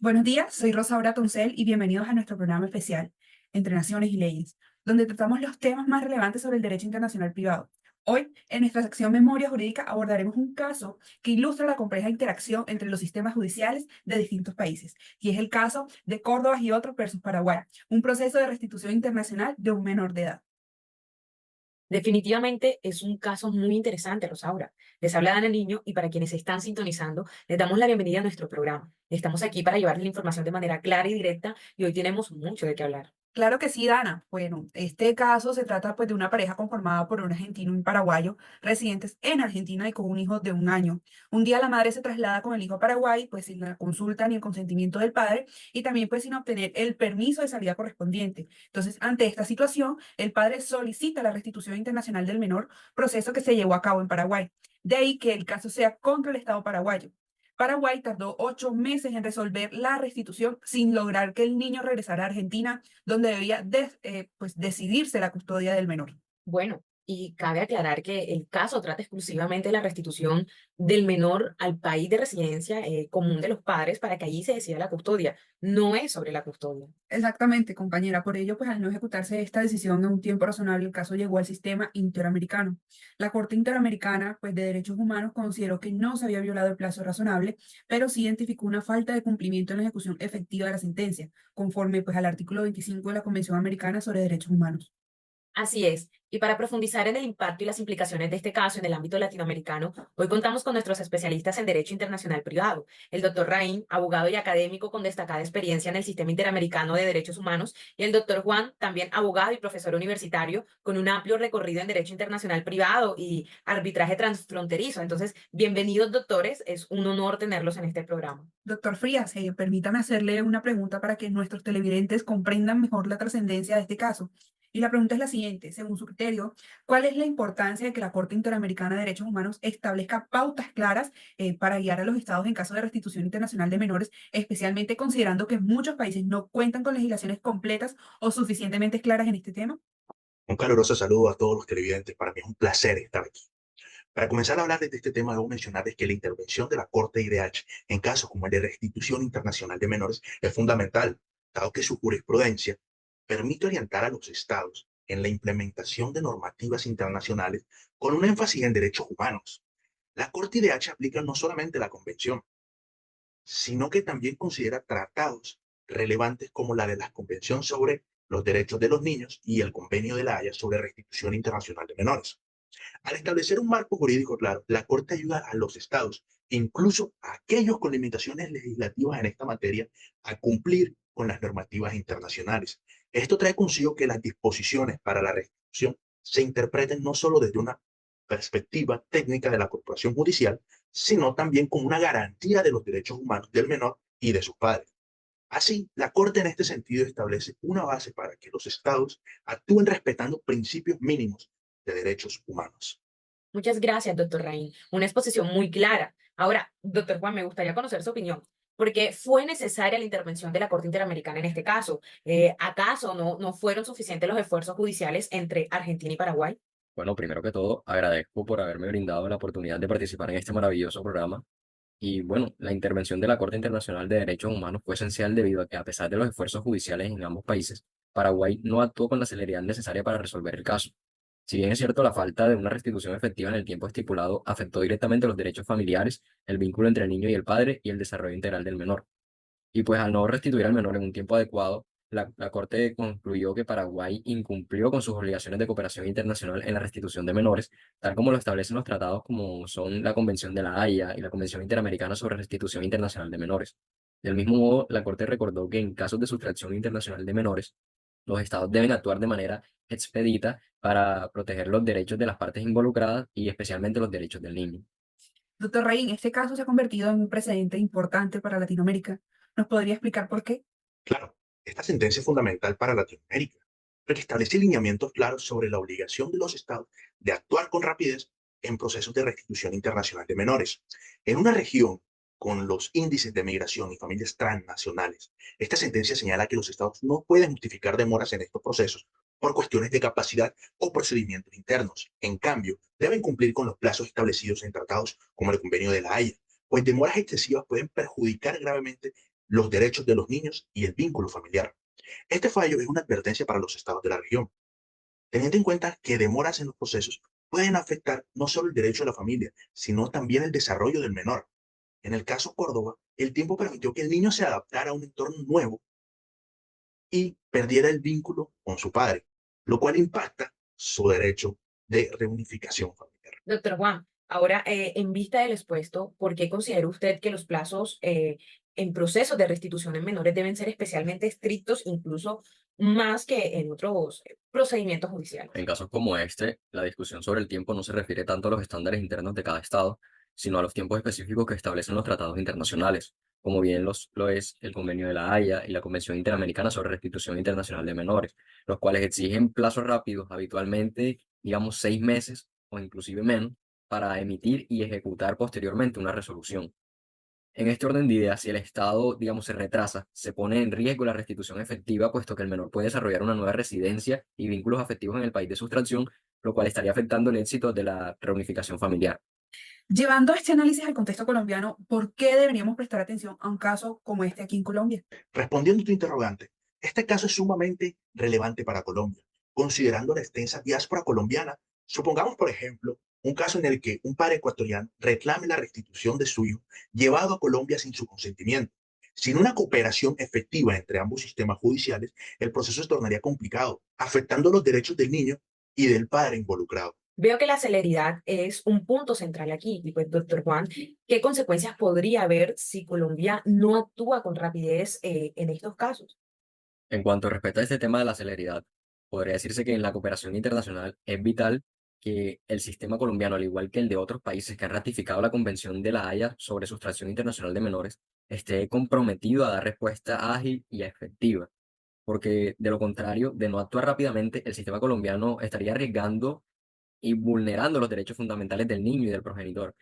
Buenos días, soy Rosa Toncel y bienvenidos a nuestro programa especial, Entre Naciones y Leyes, donde tratamos los temas más relevantes sobre el derecho internacional privado. Hoy, en nuestra sección Memoria Jurídica, abordaremos un caso que ilustra la compleja interacción entre los sistemas judiciales de distintos países, y es el caso de Córdoba y otros versus Paraguay, un proceso de restitución internacional de un menor de edad. Definitivamente es un caso muy interesante, Rosaura. Les habla Dana Niño y para quienes se están sintonizando, les damos la bienvenida a nuestro programa. Estamos aquí para llevarles la información de manera clara y directa y hoy tenemos mucho de qué hablar. Claro que sí, Dana. Bueno, este caso se trata pues de una pareja conformada por un argentino y un paraguayo residentes en Argentina y con un hijo de 1 año. Un día la madre se traslada con el hijo a Paraguay, pues sin la consulta ni el consentimiento del padre y también pues sin obtener el permiso de salida correspondiente. Entonces, ante esta situación, el padre solicita la restitución internacional del menor, proceso que se llevó a cabo en Paraguay. De ahí que el caso sea contra el Estado paraguayo. Paraguay tardó 8 meses en resolver la restitución sin lograr que el niño regresara a Argentina donde debía pues decidirse la custodia del menor. Bueno, y cabe aclarar que el caso trata exclusivamente de la restitución del menor al país de residencia común de los padres para que allí se decida la custodia. No es sobre la custodia. Exactamente, compañera. Por ello, pues al no ejecutarse esta decisión en un tiempo razonable, el caso llegó al sistema interamericano. La Corte Interamericana, pues de Derechos Humanos, consideró que no se había violado el plazo razonable, pero sí identificó una falta de cumplimiento en la ejecución efectiva de la sentencia, conforme pues al artículo 25 de la Convención Americana sobre Derechos Humanos. Así es. Y para profundizar en el impacto y las implicaciones de este caso en el ámbito latinoamericano, hoy contamos con nuestros especialistas en Derecho Internacional Privado, el doctor Raín, abogado y académico con destacada experiencia en el sistema interamericano de derechos humanos, y el doctor Juan, también abogado y profesor universitario con un amplio recorrido en Derecho Internacional Privado y arbitraje transfronterizo. Entonces, bienvenidos, doctores. Es un honor tenerlos en este programa. Doctor Frías, permítame hacerle una pregunta para que nuestros televidentes comprendan mejor la trascendencia de este caso. Y la pregunta es la siguiente, según su criterio, ¿cuál es la importancia de que la Corte Interamericana de Derechos Humanos establezca pautas claras para guiar a los estados en caso de restitución internacional de menores, especialmente considerando que muchos países no cuentan con legislaciones completas o suficientemente claras en este tema? Un caluroso saludo a todos los televidentes. Para mí es un placer estar aquí. Para comenzar a hablar de este tema, debo mencionarles que la intervención de la Corte IDH en casos como el de restitución internacional de menores es fundamental, dado que su jurisprudencia permite orientar a los estados en la implementación de normativas internacionales con un énfasis en derechos humanos. La Corte IDH aplica no solamente la Convención, sino que también considera tratados relevantes como la de la Convención sobre los Derechos de los Niños y el Convenio de la Haya sobre Restitución Internacional de Menores. Al establecer un marco jurídico claro, la Corte ayuda a los estados, incluso a aquellos con limitaciones legislativas en esta materia, a cumplir con las normativas internacionales. Esto trae consigo que las disposiciones para la restitución se interpreten no solo desde una perspectiva técnica de la corporación judicial, sino también como una garantía de los derechos humanos del menor y de sus padres. Así, la Corte en este sentido establece una base para que los estados actúen respetando principios mínimos de derechos humanos. Muchas gracias, doctor Raín. Una exposición muy clara. Ahora, doctor Juan, me gustaría conocer su opinión. ¿Por qué fue necesaria la intervención de la Corte Interamericana en este caso? ¿Acaso no fueron suficientes los esfuerzos judiciales entre Argentina y Paraguay? Bueno, primero que todo, agradezco por haberme brindado la oportunidad de participar en este maravilloso programa. Y bueno, la intervención de la Corte Internacional de Derechos Humanos fue esencial debido a que, a pesar de los esfuerzos judiciales en ambos países, Paraguay no actuó con la celeridad necesaria para resolver el caso. Si bien es cierto, la falta de una restitución efectiva en el tiempo estipulado afectó directamente los derechos familiares, el vínculo entre el niño y el padre y el desarrollo integral del menor. Y pues al no restituir al menor en un tiempo adecuado, la Corte concluyó que Paraguay incumplió con sus obligaciones de cooperación internacional en la restitución de menores, tal como lo establecen los tratados como son la Convención de la Haya y la Convención Interamericana sobre Restitución Internacional de Menores. Del mismo modo, la Corte recordó que en casos de sustracción internacional de menores, los estados deben actuar de manera expedita para proteger los derechos de las partes involucradas y especialmente los derechos del niño. Doctor Raín, este caso se ha convertido en un precedente importante para Latinoamérica. ¿Nos podría explicar por qué? Claro, esta sentencia es fundamental para Latinoamérica, porque establece lineamientos claros sobre la obligación de los estados de actuar con rapidez en procesos de restitución internacional de menores. En una región con los índices de migración y familias transnacionales, esta sentencia señala que los estados no pueden justificar demoras en estos procesos por cuestiones de capacidad o procedimientos internos. En cambio, deben cumplir con los plazos establecidos en tratados como el Convenio de la Haya, pues demoras excesivas pueden perjudicar gravemente los derechos de los niños y el vínculo familiar. Este fallo es una advertencia para los estados de la región, teniendo en cuenta que demoras en los procesos pueden afectar no solo el derecho de la familia, sino también el desarrollo del menor. En el caso Córdoba, el tiempo permitió que el niño se adaptara a un entorno nuevo y perdiera el vínculo con su padre, lo cual impacta su derecho de reunificación familiar. Doctor Juan, ahora, en vista del expuesto, ¿por qué considera usted que los plazos en procesos de restitución en menores deben ser especialmente estrictos, incluso más que en otros procedimientos judiciales? En casos como este, la discusión sobre el tiempo no se refiere tanto a los estándares internos de cada estado, sino a los tiempos específicos que establecen los tratados internacionales, como bien lo es el Convenio de La Haya y la Convención Interamericana sobre Restitución Internacional de Menores, los cuales exigen plazos rápidos, habitualmente, digamos, 6 meses o inclusive menos, para emitir y ejecutar posteriormente una resolución. En este orden de ideas, si el Estado, digamos, se retrasa, se pone en riesgo la restitución efectiva, puesto que el menor puede desarrollar una nueva residencia y vínculos afectivos en el país de sustracción, lo cual estaría afectando el éxito de la reunificación familiar. Llevando este análisis al contexto colombiano, ¿por qué deberíamos prestar atención a un caso como este aquí en Colombia? Respondiendo a tu interrogante, este caso es sumamente relevante para Colombia, considerando la extensa diáspora colombiana. Supongamos, por ejemplo, un caso en el que un padre ecuatoriano reclame la restitución de su hijo llevado a Colombia sin su consentimiento. Sin una cooperación efectiva entre ambos sistemas judiciales, el proceso se tornaría complicado, afectando los derechos del niño y del padre involucrado. Veo que la celeridad es un punto central aquí. Y pues, doctor Juan, ¿qué consecuencias podría haber si Colombia no actúa con rapidez en estos casos? En cuanto respecta a este tema de la celeridad, podría decirse que en la cooperación internacional es vital que el sistema colombiano, al igual que el de otros países que han ratificado la Convención de La Haya sobre sustracción internacional de menores, esté comprometido a dar respuesta ágil y efectiva, porque de lo contrario, de no actuar rápidamente, el sistema colombiano estaría arriesgando y vulnerando los derechos fundamentales del niño y del progenitor.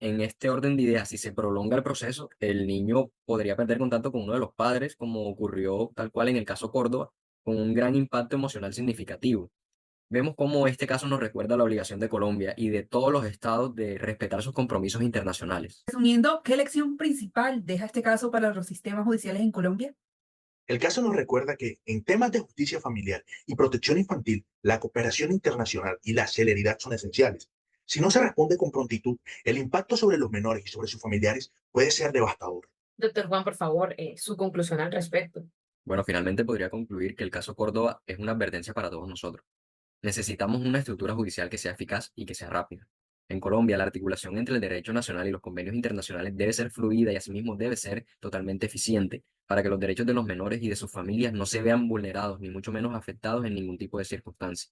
En este orden de ideas, si se prolonga el proceso, el niño podría perder contacto con uno de los padres, como ocurrió tal cual en el caso Córdoba, con un gran impacto emocional significativo. Vemos cómo este caso nos recuerda la obligación de Colombia y de todos los estados de respetar sus compromisos internacionales. Resumiendo, ¿qué lección principal deja este caso para los sistemas judiciales en Colombia? El caso nos recuerda que en temas de justicia familiar y protección infantil, la cooperación internacional y la celeridad son esenciales. Si no se responde con prontitud, el impacto sobre los menores y sobre sus familiares puede ser devastador. Doctor Juan, por favor, su conclusión al respecto. Bueno, finalmente podría concluir que el caso Córdoba es una advertencia para todos nosotros. Necesitamos una estructura judicial que sea eficaz y que sea rápida. En Colombia, la articulación entre el derecho nacional y los convenios internacionales debe ser fluida y asimismo debe ser totalmente eficiente para que los derechos de los menores y de sus familias no se vean vulnerados ni mucho menos afectados en ningún tipo de circunstancia.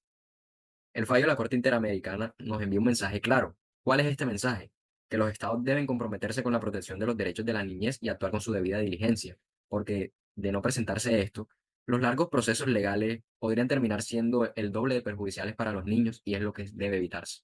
El fallo de la Corte Interamericana nos envía un mensaje claro. ¿Cuál es este mensaje? Que los estados deben comprometerse con la protección de los derechos de la niñez y actuar con su debida diligencia, porque de no presentarse esto, los largos procesos legales podrían terminar siendo el doble de perjudiciales para los niños y es lo que debe evitarse.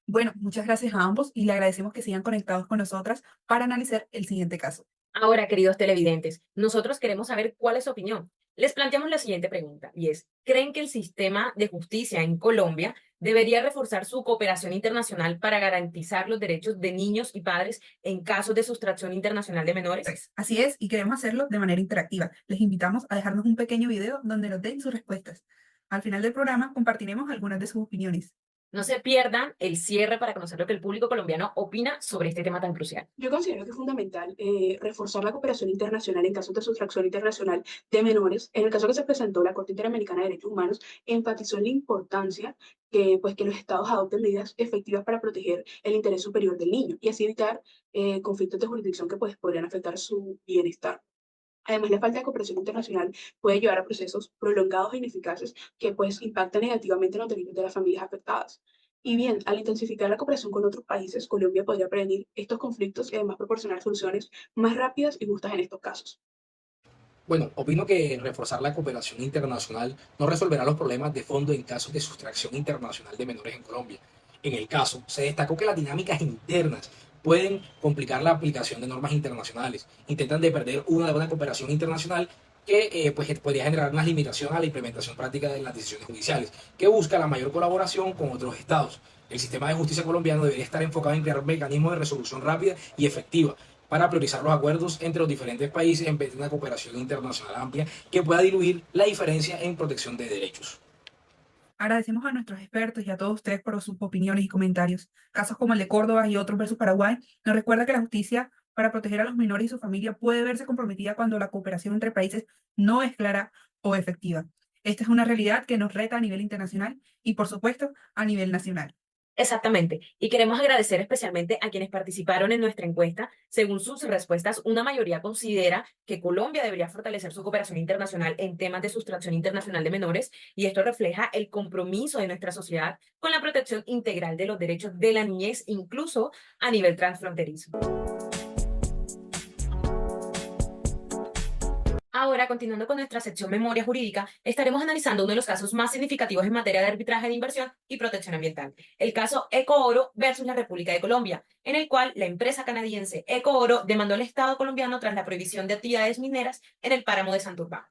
Bueno, muchas gracias a ambos y le agradecemos que sigan conectados con nosotras para analizar el siguiente caso. Ahora, queridos televidentes, nosotros queremos saber cuál es su opinión. Les planteamos la siguiente pregunta y es, ¿creen que el sistema de justicia en Colombia debería reforzar su cooperación internacional para garantizar los derechos de niños y padres en casos de sustracción internacional de menores? Pues, así es, y queremos hacerlo de manera interactiva. Les invitamos a dejarnos un pequeño video donde nos den sus respuestas. Al final del programa compartiremos algunas de sus opiniones. No se pierdan el cierre para conocer lo que el público colombiano opina sobre este tema tan crucial. Yo considero que es fundamental reforzar la cooperación internacional en casos de sustracción internacional de menores. En el caso que se presentó, la Corte Interamericana de Derechos Humanos enfatizó en la importancia que los estados adopten medidas efectivas para proteger el interés superior del niño y así evitar conflictos de jurisdicción que podrían afectar su bienestar. Además, la falta de cooperación internacional puede llevar a procesos prolongados e ineficaces que impactan negativamente en los derechos de las familias afectadas. Y bien, al intensificar la cooperación con otros países, Colombia podría prevenir estos conflictos y además proporcionar soluciones más rápidas y justas en estos casos. Bueno, opino que reforzar la cooperación internacional no resolverá los problemas de fondo en casos de sustracción internacional de menores en Colombia. En el caso, se destacó que las dinámicas internas pueden complicar la aplicación de normas internacionales. Intentan de perder una cooperación internacional que podría generar unas limitaciones a la implementación práctica de las decisiones judiciales, que busca la mayor colaboración con otros estados. El sistema de justicia colombiano debería estar enfocado en crear mecanismos de resolución rápida y efectiva, para priorizar los acuerdos entre los diferentes países en vez de una cooperación internacional amplia que pueda diluir la diferencia en protección de derechos. Agradecemos a nuestros expertos y a todos ustedes por sus opiniones y comentarios. Casos como el de Córdoba y otros versus Paraguay nos recuerda que la justicia para proteger a los menores y su familia puede verse comprometida cuando la cooperación entre países no es clara o efectiva. Esta es una realidad que nos reta a nivel internacional y, por supuesto, a nivel nacional. Exactamente. Y queremos agradecer especialmente a quienes participaron en nuestra encuesta. Según sus respuestas, una mayoría considera que Colombia debería fortalecer su cooperación internacional en temas de sustracción internacional de menores, y esto refleja el compromiso de nuestra sociedad con la protección integral de los derechos de la niñez, incluso a nivel transfronterizo. Ahora, continuando con nuestra sección Memoria Jurídica, estaremos analizando uno de los casos más significativos en materia de arbitraje de inversión y protección ambiental, el caso Ecooro versus la República de Colombia, en el cual la empresa canadiense Ecooro demandó al Estado colombiano tras la prohibición de actividades mineras en el páramo de Santurbán.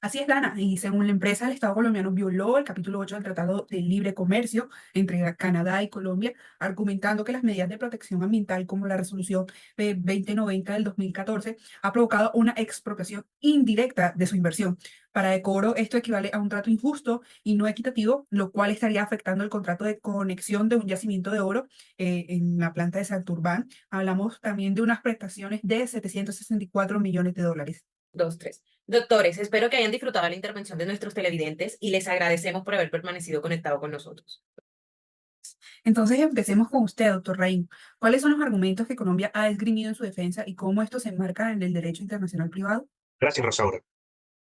Así es, Dana, y según la empresa, el Estado colombiano violó el capítulo 8 del Tratado de Libre Comercio entre Canadá y Colombia, argumentando que las medidas de protección ambiental, como la resolución 2090 del 2014, ha provocado una expropiación indirecta de su inversión. Para Ecoro, esto equivale a un trato injusto y no equitativo, lo cual estaría afectando el contrato de conexión de un yacimiento de oro en la planta de Santurbán. Hablamos también de unas prestaciones de 764 millones de dólares. 2, 3. Doctores, espero que hayan disfrutado la intervención de nuestros televidentes y les agradecemos por haber permanecido conectado con nosotros. Entonces, empecemos con usted, doctor Raín. ¿Cuáles son los argumentos que Colombia ha esgrimido en su defensa y cómo esto se enmarca en el derecho internacional privado? Gracias, Rosaura.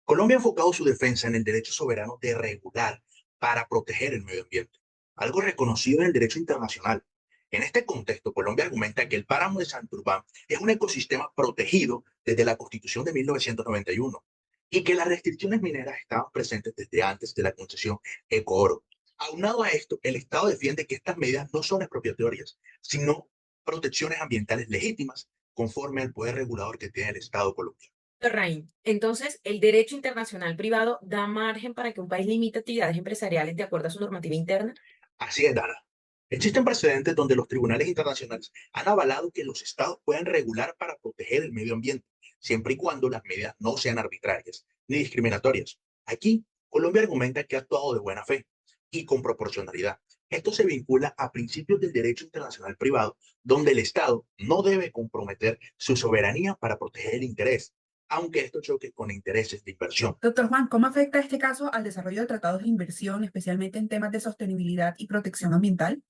Colombia ha enfocado su defensa en el derecho soberano de regular para proteger el medio ambiente, algo reconocido en el derecho internacional. En este contexto, Colombia argumenta que el páramo de Santurbán es un ecosistema protegido desde la Constitución de 1991 y que las restricciones mineras estaban presentes desde antes de la concesión Ecooro. Aunado a esto, el Estado defiende que estas medidas no son expropiatorias, sino protecciones ambientales legítimas conforme al poder regulador que tiene el Estado colombiano. Doctor Raín, entonces, ¿el derecho internacional privado da margen para que un país limite actividades empresariales de acuerdo a su normativa interna? Así es, Dana. Existen precedentes donde los tribunales internacionales han avalado que los estados pueden regular para proteger el medio ambiente, siempre y cuando las medidas no sean arbitrarias ni discriminatorias. Aquí, Colombia argumenta que ha actuado de buena fe y con proporcionalidad. Esto se vincula a principios del derecho internacional privado, donde el Estado no debe comprometer su soberanía para proteger el interés, aunque esto choque con intereses de inversión. Doctor Juan, ¿cómo afecta este caso al desarrollo de tratados de inversión, especialmente en temas de sostenibilidad y protección ambiental?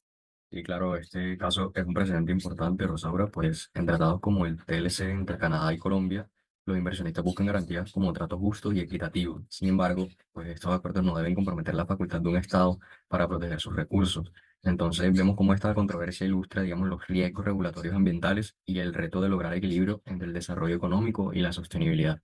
Y claro, este caso es un precedente importante, Rosaura, pues en tratados como el TLC entre Canadá y Colombia, los inversionistas buscan garantías como tratos justos y equitativos. Sin embargo, pues estos acuerdos no deben comprometer la facultad de un Estado para proteger sus recursos. Entonces vemos cómo esta controversia ilustra, digamos, los riesgos regulatorios ambientales y el reto de lograr equilibrio entre el desarrollo económico y la sostenibilidad.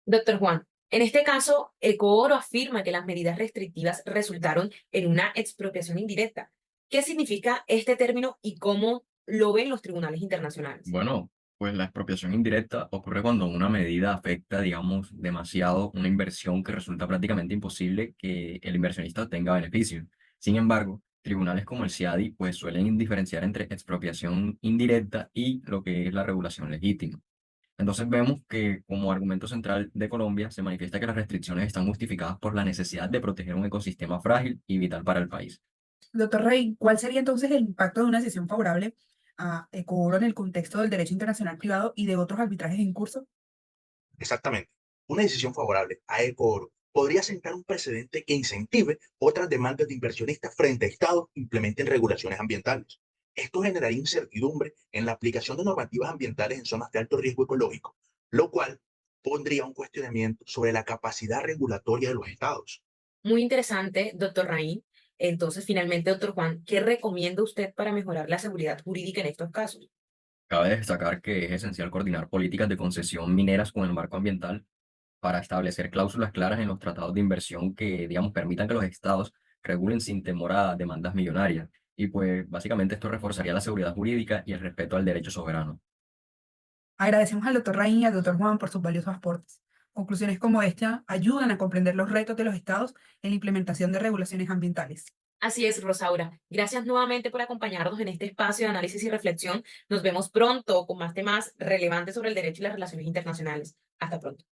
Doctor Juan, en este caso, Ecooro afirma que las medidas restrictivas resultaron en una expropiación indirecta. ¿Qué significa este término y cómo lo ven los tribunales internacionales? Bueno, pues la expropiación indirecta ocurre cuando una medida afecta, digamos, demasiado una inversión que resulta prácticamente imposible que el inversionista tenga beneficio. Sin embargo, tribunales como el CIADI pues suelen diferenciar entre expropiación indirecta y lo que es la regulación legítima. Entonces vemos que como argumento central de Colombia se manifiesta que las restricciones están justificadas por la necesidad de proteger un ecosistema frágil y vital para el país. Doctor Raín, ¿cuál sería entonces el impacto de una decisión favorable a Ecuador en el contexto del derecho internacional privado y de otros arbitrajes en curso? Exactamente. Una decisión favorable a Ecooro podría sentar un precedente que incentive otras demandas de inversionistas frente a estados que implementen regulaciones ambientales. Esto generaría incertidumbre en la aplicación de normativas ambientales en zonas de alto riesgo ecológico, lo cual pondría un cuestionamiento sobre la capacidad regulatoria de los estados. Muy interesante, doctor Raín. Entonces, finalmente, doctor Juan, ¿qué recomienda usted para mejorar la seguridad jurídica en estos casos? Cabe destacar que es esencial coordinar políticas de concesión mineras con el marco ambiental para establecer cláusulas claras en los tratados de inversión que, digamos, permitan que los estados regulen sin temor a demandas millonarias. Y pues básicamente esto reforzaría la seguridad jurídica y el respeto al derecho soberano. Agradecemos al doctor Raín y al doctor Juan por sus valiosos aportes. Conclusiones como esta ayudan a comprender los retos de los estados en la implementación de regulaciones ambientales. Así es, Rosaura. Gracias nuevamente por acompañarnos en este espacio de análisis y reflexión. Nos vemos pronto con más temas relevantes sobre el derecho y las relaciones internacionales. Hasta pronto.